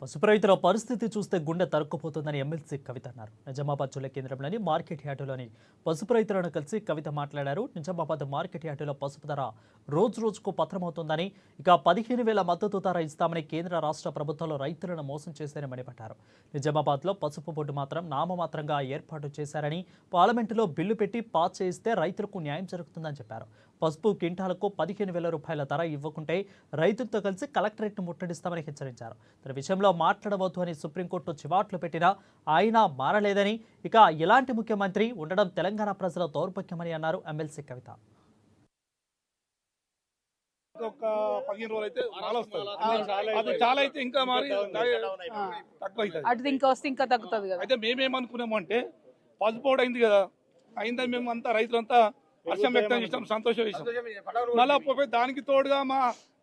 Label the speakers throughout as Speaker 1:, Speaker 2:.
Speaker 1: పసుపు రైతుల పరిస్థితి చూస్తే గుండె తరుక్కుపోతుందని ఎమ్మెల్సీ కవిత అన్నారు. నిజామాబాద్ జిల్లా కేంద్రంలోని మార్కెట్ యార్డులోని పసుపు రైతులను కలిసి కవిత మాట్లాడారు. నిజామాబాద్ మార్కెట్ యార్డులో పసుపు ధర రోజు రోజుకు పత్రమవుతుందని, ఇక 15,000 మద్దతు ధర ఇస్తామని కేంద్ర రాష్ట్ర ప్రభుత్వాలు రైతులను మోసం చేశారని మండిపడ్డారు. నిజామాబాద్లో పసుపు బోర్డు మాత్రం నామమాత్రంగా ఏర్పాటు చేశారని, పార్లమెంటులో బిల్లు పెట్టి పాస్ చేయిస్తే రైతులకు న్యాయం జరుగుతుందని చెప్పారు. పసుపు క్వింటాలకు 15,000 రూపాయల ధర ఇవ్వకుంటే రైతులతో కలిసి కలెక్టరేట్ను ముట్టడిస్తామని హెచ్చరించారు. తన విషయంలో మాట్లాడవద్దు అని సుప్రీంకోర్టు చివాట్లు పెట్టినా ఆయన మారలేదని, ఇక ఇలాంటి ముఖ్యమంత్రి ఉండడం తెలంగాణ ప్రజల దౌర్భాగ్యమని అన్నారు ఎమ్మెల్సీ కవిత.
Speaker 2: ఒక 15 రోజులు అయితే అది చాలా అయితే ఇంకా మరి తక్కువ అవుతుంది.
Speaker 3: ఇంకా వస్తే ఇంకా తగ్గుతుంది కదా.
Speaker 2: అయితే మేమేమనుకున్నాము అంటే పసుపోడు అయింది కదా, అయిందని మేము అంతా రైతులంతా హర్షం వ్యక్తం చేసాం, సంతోషం చేసాం. మళ్ళీ పోయి దానికి తోడుగా మా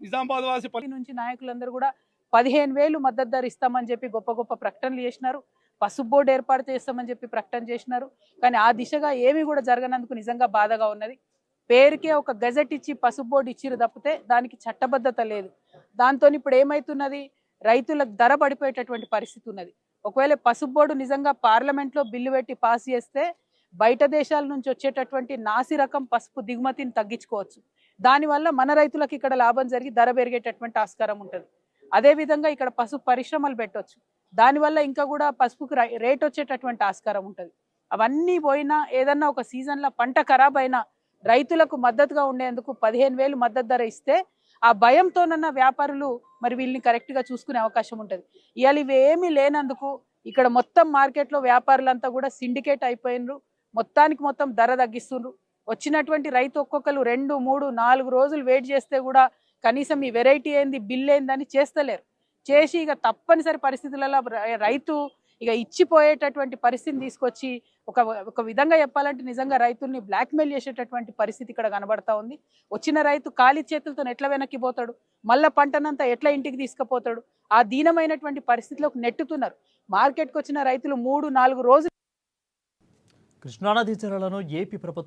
Speaker 2: నిజామాబాద్ వాసి
Speaker 3: నుంచి నాయకులందరూ కూడా 15,000 మద్దతు ధర ఇస్తామని చెప్పి గొప్ప గొప్ప ప్రకటనలు చేసినారు. పసుపు బోర్డు ఏర్పాటు చేస్తామని చెప్పి ప్రకటన చేసినారు. కానీ ఆ దిశగా ఏమీ కూడా జరగనందుకు నిజంగా బాధగా ఉన్నది. పేరుకే ఒక గెజెట్ ఇచ్చి పసుపు బోర్డు ఇచ్చిరు తప్పితే దానికి చట్టబద్ధత లేదు. దాంతో ఇప్పుడు ఏమైతున్నది, రైతులకు ధర పడిపోయేటటువంటి పరిస్థితి ఉన్నది. ఒకవేళ పసుపు బోర్డు నిజంగా పార్లమెంట్లో బిల్లు పెట్టి పాస్ చేస్తే బయట దేశాల నుంచి వచ్చేటటువంటి నాసి రకం పసుపు దిగుమతిని తగ్గించుకోవచ్చు. దానివల్ల మన రైతులకు ఇక్కడ లాభం జరిగి ధర పెరిగేటటువంటి ఆస్కారం ఉంటుంది. అదేవిధంగా ఇక్కడ పసుపు పరిశ్రమలు పెట్టవచ్చు. దానివల్ల ఇంకా కూడా పసుపుకి రేట్ వచ్చేటటువంటి ఆస్కారం ఉంటుంది. అవన్నీ పోయినా ఏదన్నా ఒక సీజన్లో పంట ఖరాబ్ అయినా రైతులకు మద్దతుగా ఉండేందుకు 15,000 మద్దతు ధర ఇస్తే ఆ భయంతోనన్న వ్యాపారులు మరి వీళ్ళని కరెక్ట్గా చూసుకునే అవకాశం ఉంటుంది. ఇవాళ ఇవేమీ లేనందుకు ఇక్కడ మొత్తం మార్కెట్లో వ్యాపారులంతా కూడా సిండికేట్ అయిపోయినరు. మొత్తానికి మొత్తం ధర తగ్గిస్తుండ్రు. వచ్చినటువంటి రైతు ఒక్కొక్కరు 2, 3, 4 రోజులు వెయిట్ చేస్తే కూడా కనీసం ఈ వెరైటీ ఏంది, బిల్ ఏందని చేస్తలేరు. చేసి ఇక తప్పనిసరి పరిస్థితులలో రైతు ఇక ఇచ్చిపోయేటటువంటి పరిస్థితిని తీసుకొచ్చి ఒక విధంగా చెప్పాలంటే నిజంగా రైతుల్ని బ్లాక్మెయిల్ చేసేటటువంటి పరిస్థితి ఇక్కడ కనబడతా ఉంది. వచ్చిన రైతు ఖాళీ చేతులతో ఎట్లా వెనక్కి పోతాడు, మళ్ళా పంటనంతా ఎట్లా ఇంటికి తీసుకుపోతాడు, ఆ దీనమైనటువంటి పరిస్థితిలోకి నెట్టుతున్నారు. మార్కెట్కి వచ్చిన రైతులు 3, 4 రోజులు
Speaker 1: కృష్ణానదీ జలాలను ఏపీ ప్రభుత్వం